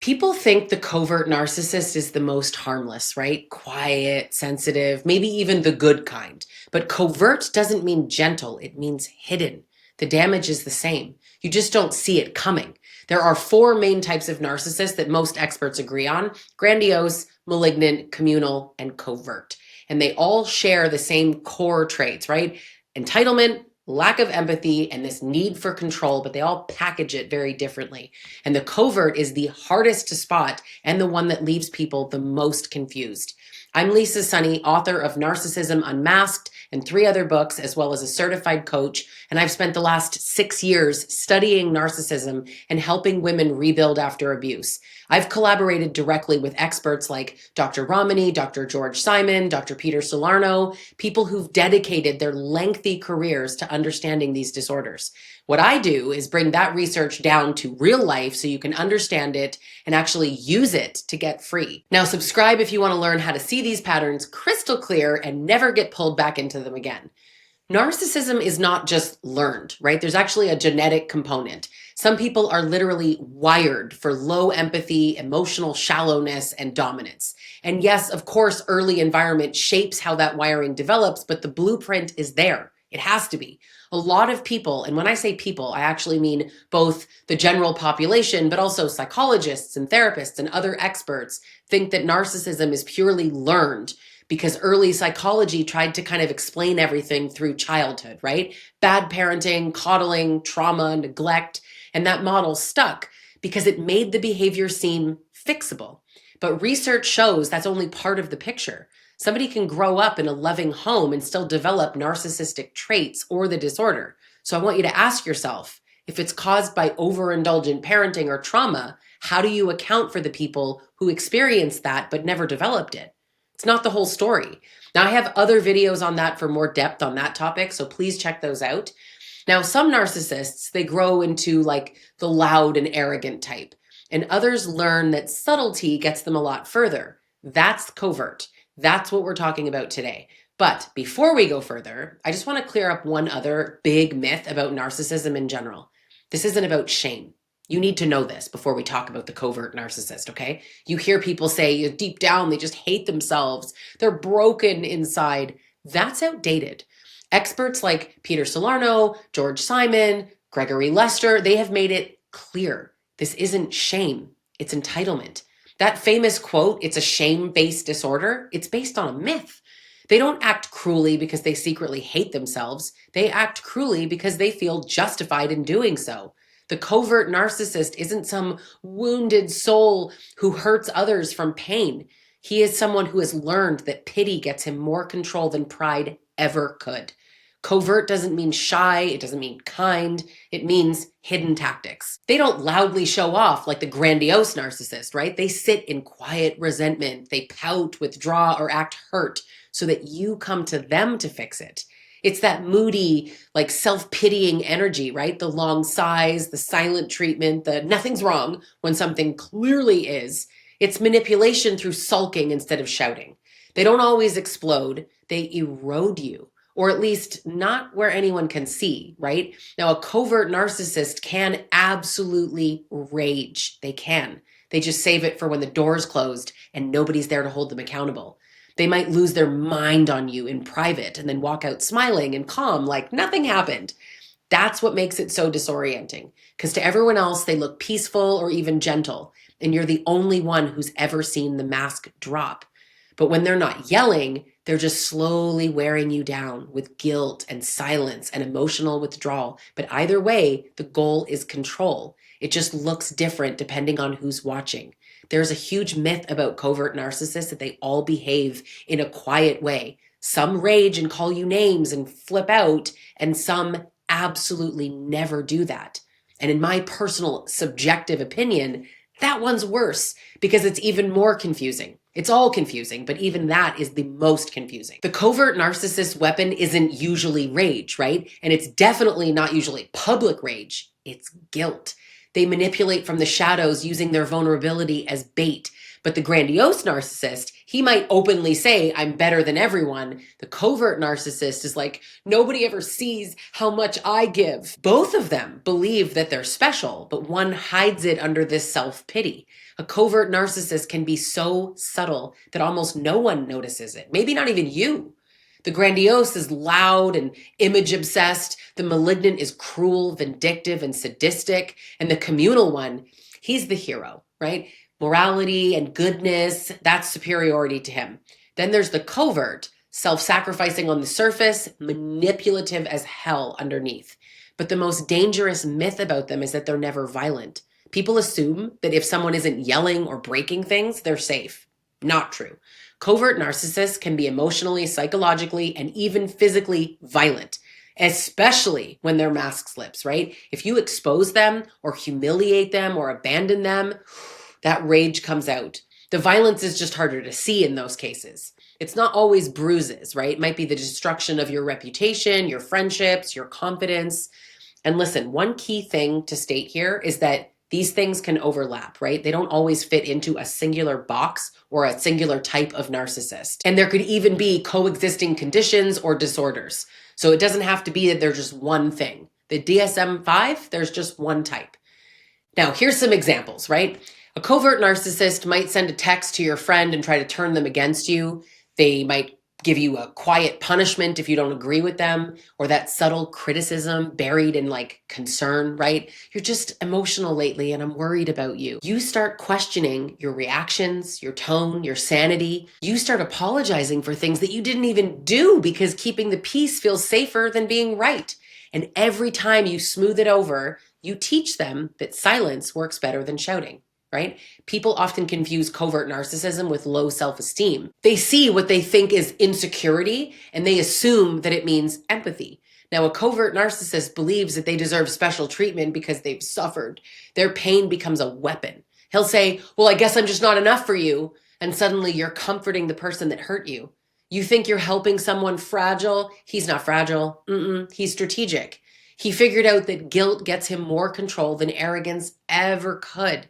People think the covert narcissist is the most harmless, right? Quiet, sensitive, maybe even the good kind. But covert doesn't mean gentle, it means hidden. The damage is the same. You just don't see it coming. There are four main types of narcissists that most experts agree on: grandiose, malignant, communal, and covert. And they all share the same core traits, right? Entitlement, lack of empathy, and this need for control, but they all package it very differently. And the covert is the hardest to spot and the one that leaves people the most confused. I'm Lisa Sonni, author of Narcissism Unmasked and 3 other books, as well as a certified coach. And I've spent the last 6 years studying narcissism and helping women rebuild after abuse. I've collaborated directly with experts like Dr. Ramani, Dr. George Simon, Dr. Peter Salerno, people who've dedicated their lengthy careers to understanding these disorders. What I do is bring that research down to real life so you can understand it and actually use it to get free. Now, subscribe if you want to learn how to see these patterns crystal clear and never get pulled back into them again. Narcissism is not just learned, right? There's actually a genetic component. Some people are literally wired for low empathy, emotional shallowness, and dominance. And yes, of course, early environment shapes how that wiring develops, but the blueprint is there. It has to be. A lot of people, and when I say people, I actually mean both the general population, but also psychologists and therapists and other experts, think that narcissism is purely learned because early psychology tried to kind of explain everything through childhood, right? Bad parenting, coddling, trauma, neglect, and that model stuck because it made the behavior seem fixable. But research shows that's only part of the picture. Somebody can grow up in a loving home and still develop narcissistic traits or the disorder. So I want you to ask yourself, if it's caused by overindulgent parenting or trauma, how do you account for the people who experienced that but never developed it? It's not the whole story. Now, I have other videos on that for more depth on that topic, so please check those out. Now, some narcissists, they grow into like the loud and arrogant type, and others learn that subtlety gets them a lot further. That's covert. That's what we're talking about today. But before we go further, I just want to clear up one other big myth about narcissism in general. This isn't about shame. You need to know this before we talk about the covert narcissist, okay? You hear people say deep down they just hate themselves. They're broken inside. That's outdated. Experts like Peter Salerno, George Simon, Gregory Lester, they have made it clear. This isn't shame, it's entitlement. That famous quote, "It's a shame-based disorder," it's based on a myth. They don't act cruelly because they secretly hate themselves. They act cruelly because they feel justified in doing so. The covert narcissist isn't some wounded soul who hurts others from pain. He is someone who has learned that pity gets him more control than pride ever could. Covert doesn't mean shy, it doesn't mean kind, it means hidden tactics. They don't loudly show off like the grandiose narcissist, right? They sit in quiet resentment, they pout, withdraw, or act hurt so that you come to them to fix it. It's that moody, like self-pitying energy, right? The long sighs, the silent treatment, the nothing's wrong when something clearly is. It's manipulation through sulking instead of shouting. They don't always explode, they erode you, or at least not where anyone can see, right? Now, a covert narcissist can absolutely rage. They can. They just save it for when the door's closed and nobody's there to hold them accountable. They might lose their mind on you in private and then walk out smiling and calm like nothing happened. That's what makes it so disorienting, because to everyone else, they look peaceful or even gentle, and you're the only one who's ever seen the mask drop. But when they're not yelling, they're just slowly wearing you down with guilt and silence and emotional withdrawal. But either way, the goal is control. It just looks different depending on who's watching. There's a huge myth about covert narcissists that they all behave in a quiet way. Some rage and call you names and flip out, and some absolutely never do that. And in my personal subjective opinion, that one's worse because it's even more confusing. It's all confusing, but even that is the most confusing. The covert narcissist weapon isn't usually rage, right? And it's definitely not usually public rage. It's guilt. They manipulate from the shadows using their vulnerability as bait. But the grandiose narcissist, He might openly say, I'm better than everyone. The covert narcissist is like, nobody ever sees how much I give. Both of them believe that they're special, but one hides it under this self-pity. A covert narcissist can be so subtle that almost no one notices it. Maybe not even you. The grandiose is loud and image obsessed. The malignant is cruel, vindictive, and sadistic. And the communal one, he's the hero, right? Morality and goodness, that's superiority to him. Then there's the covert, self-sacrificing on the surface, manipulative as hell underneath. But the most dangerous myth about them is that they're never violent. People assume that if someone isn't yelling or breaking things, they're safe. Not true. Covert narcissists can be emotionally, psychologically, and even physically violent, especially when their mask slips, right? If you expose them or humiliate them or abandon them, that rage comes out. The violence is just harder to see in those cases. It's not always bruises, right? It might be the destruction of your reputation, your friendships, your confidence. And listen, one key thing to state here is that these things can overlap, right? They don't always fit into a singular box or a singular type of narcissist. And there could even be coexisting conditions or disorders. So it doesn't have to be that they're just one thing. The DSM-5, there's just one type. Now, here's some examples, right? A covert narcissist might send a text to your friend and try to turn them against you. They might give you a quiet punishment if you don't agree with them, or that subtle criticism buried in like concern, right? You're just emotional lately and I'm worried about you. You start questioning your reactions, your tone, your sanity. You start apologizing for things that you didn't even do because keeping the peace feels safer than being right. And every time you smooth it over, you teach them that silence works better than shouting. Right? People often confuse covert narcissism with low self-esteem. They see what they think is insecurity and they assume that it means empathy. Now, a covert narcissist believes that they deserve special treatment because they've suffered. Their pain becomes a weapon. He'll say, well, I guess I'm just not enough for you. And suddenly you're comforting the person that hurt you. You think you're helping someone fragile. He's not fragile. He's strategic. He figured out that guilt gets him more control than arrogance ever could.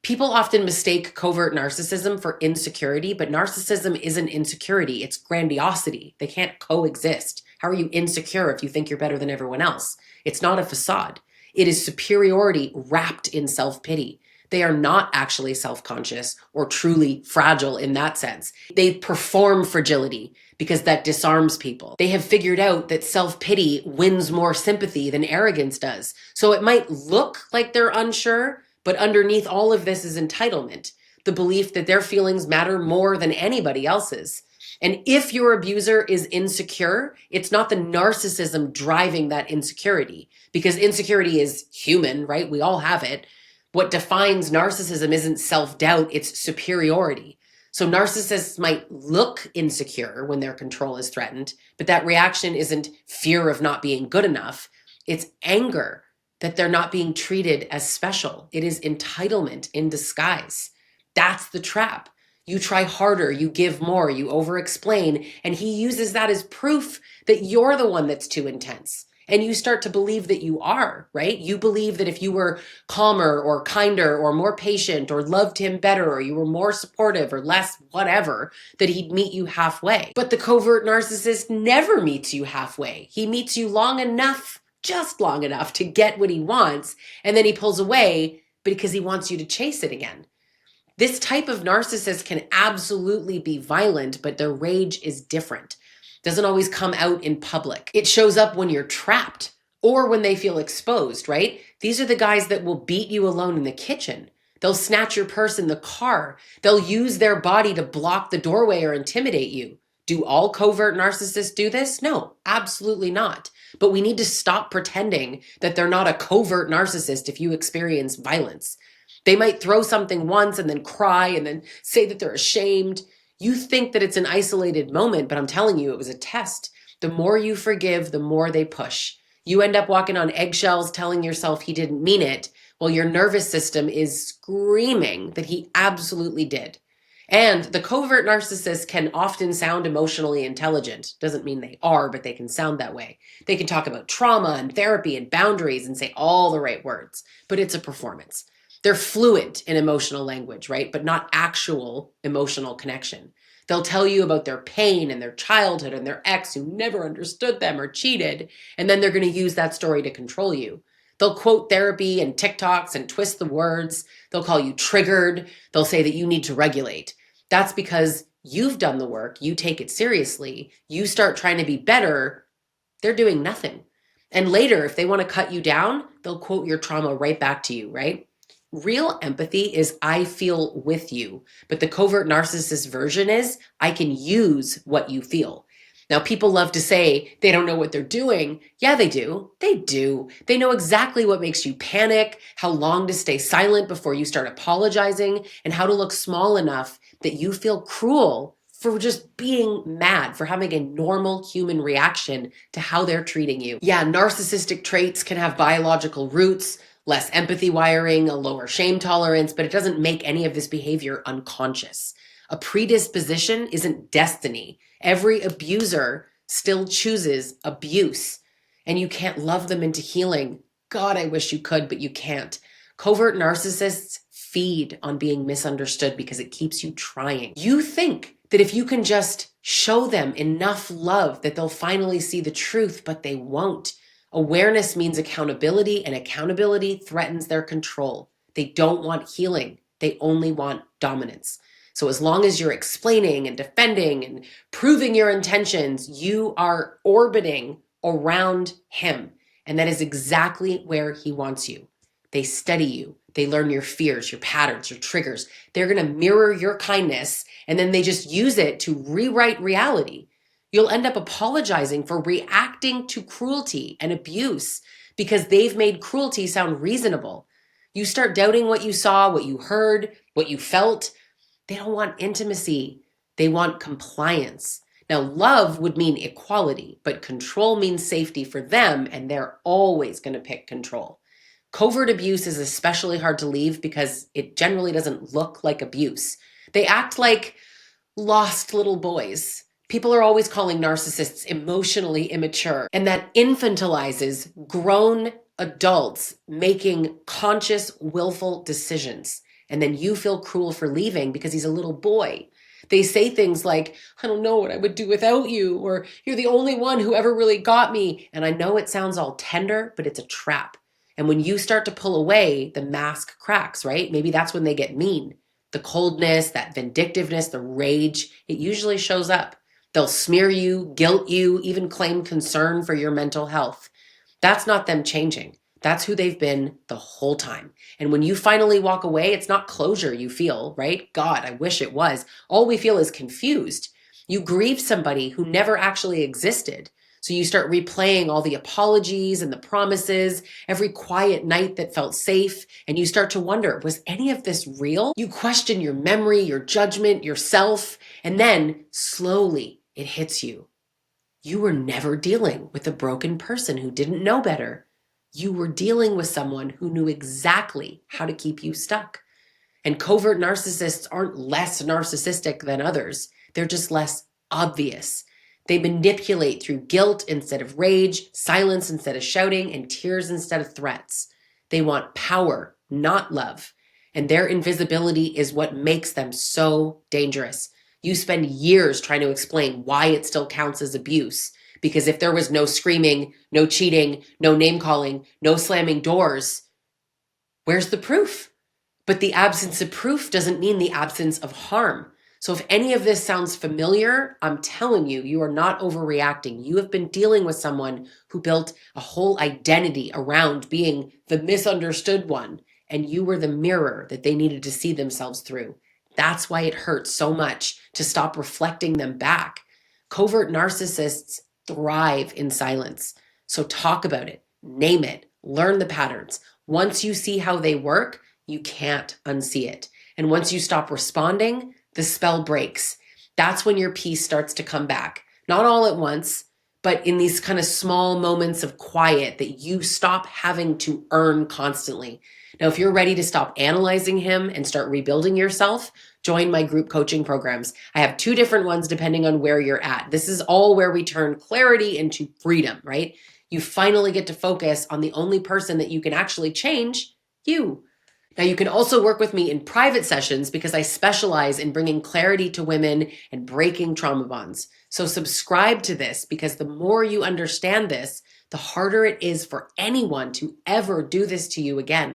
People often mistake covert narcissism for insecurity, but narcissism isn't insecurity, it's grandiosity. They can't coexist. How are you insecure if you think you're better than everyone else? It's not a facade. It is superiority wrapped in self-pity. They are not actually self-conscious or truly fragile in that sense. They perform fragility because that disarms people. They have figured out that self-pity wins more sympathy than arrogance does. So it might look like they're unsure, but underneath all of this is entitlement, the belief that their feelings matter more than anybody else's. And if your abuser is insecure, it's not the narcissism driving that insecurity, because insecurity is human, right? We all have it. What defines narcissism isn't self-doubt, it's superiority. So narcissists might look insecure when their control is threatened, but that reaction isn't fear of not being good enough. It's anger that they're not being treated as special. It is entitlement in disguise. That's the trap. You try harder, you give more, you over-explain, and he uses that as proof that you're the one that's too intense. And you start to believe that you are, right? You believe that if you were calmer or kinder or more patient or loved him better or you were more supportive or less whatever, that he'd meet you halfway. But the covert narcissist never meets you halfway. He meets you long enough, just long enough to get what he wants, and then he pulls away because he wants you to chase it again. This type of narcissist can absolutely be violent, but their rage is different. Doesn't always come out in public. It shows up when you're trapped or when they feel exposed, right? These are the guys that will beat you alone in the kitchen. They'll snatch your purse in the car. They'll use their body to block the doorway or intimidate you. Do all covert narcissists do this? No, absolutely not. But we need to stop pretending that they're not a covert narcissist if you experience violence. They might throw something once and then cry and then say that they're ashamed. You think that it's an isolated moment, but I'm telling you, it was a test. The more you forgive, the more they push. You end up walking on eggshells telling yourself he didn't mean it, while your nervous system is screaming that he absolutely did. And the covert narcissist can often sound emotionally intelligent. Doesn't mean they are, but they can sound that way. They can talk about trauma and therapy and boundaries and say all the right words, but it's a performance. They're fluent in emotional language, right? But not actual emotional connection. They'll tell you about their pain and their childhood and their ex who never understood them or cheated, and then they're going to use that story to control you. They'll quote therapy and TikToks and twist the words. They'll call you triggered. They'll say that you need to regulate. That's because you've done the work, you take it seriously, you start trying to be better, they're doing nothing. And later, if they want to cut you down, they'll quote your trauma right back to you, right? Real empathy is I feel with you, but the covert narcissist version is I can use what you feel. Now, people love to say they don't know what they're doing. Yeah, they do. They do. They know exactly what makes you panic, how long to stay silent before you start apologizing, and how to look small enough that you feel cruel for just being mad, for having a normal human reaction to how they're treating you. Yeah, narcissistic traits can have biological roots, less empathy wiring, a lower shame tolerance, but it doesn't make any of this behavior unconscious. A predisposition isn't destiny. Every abuser still chooses abuse, and you can't love them into healing. God, I wish you could, but you can't. Covert narcissists feed on being misunderstood because it keeps you trying. You think that if you can just show them enough love that they'll finally see the truth, but they won't. Awareness means accountability, and accountability threatens their control. They don't want healing. They only want dominance. So as long as you're explaining and defending and proving your intentions, you are orbiting around him. And that is exactly where he wants you. They study you. They learn your fears, your patterns, your triggers. They're going to mirror your kindness, and then they just use it to rewrite reality. You'll end up apologizing for reacting to cruelty and abuse because they've made cruelty sound reasonable. You start doubting what you saw, what you heard, what you felt. They don't want intimacy. They want compliance. Now, love would mean equality, but control means safety for them, and they're always going to pick control. Covert abuse is especially hard to leave because it generally doesn't look like abuse. They act like lost little boys. People are always calling narcissists emotionally immature, and that infantilizes grown adults making conscious, willful decisions. And then you feel cruel for leaving because he's a little boy. They say things like, I don't know what I would do without you, or you're the only one who ever really got me. And I know it sounds all tender, but it's a trap. And when you start to pull away, the mask cracks, right? Maybe that's when they get mean. The coldness, that vindictiveness, the rage, it usually shows up. They'll smear you, guilt you, even claim concern for your mental health. That's not them changing. That's who they've been the whole time. And when you finally walk away, it's not closure you feel, right? God, I wish it was. All we feel is confused. You grieve somebody who never actually existed. So you start replaying all the apologies and the promises, every quiet night that felt safe, and you start to wonder, was any of this real? You question your memory, your judgment, yourself, and then slowly it hits you. You were never dealing with a broken person who didn't know better. You were dealing with someone who knew exactly how to keep you stuck. And covert narcissists aren't less narcissistic than others. They're just less obvious. They manipulate through guilt instead of rage, silence instead of shouting, and tears instead of threats. They want power, not love. And their invisibility is what makes them so dangerous. You spend years trying to explain why it still counts as abuse. Because if there was no screaming, no cheating, no name calling, no slamming doors, where's the proof? But the absence of proof doesn't mean the absence of harm. So if any of this sounds familiar, I'm telling you, you are not overreacting. You have been dealing with someone who built a whole identity around being the misunderstood one, and you were the mirror that they needed to see themselves through. That's why it hurts so much to stop reflecting them back. Covert narcissists thrive in silence. So talk about it, name it, learn the patterns. Once you see how they work, you can't unsee it. And once you stop responding, the spell breaks. That's when your peace starts to come back. Not all at once, but in these kind of small moments of quiet that you stop having to earn constantly. Now, if you're ready to stop analyzing him and start rebuilding yourself, join my group coaching programs. I have 2 different ones depending on where you're at. This is all where we turn clarity into freedom, right? You finally get to focus on the only person that you can actually change, you. Now, you can also work with me in private sessions because I specialize in bringing clarity to women and breaking trauma bonds. So subscribe to this, because the more you understand this, the harder it is for anyone to ever do this to you again.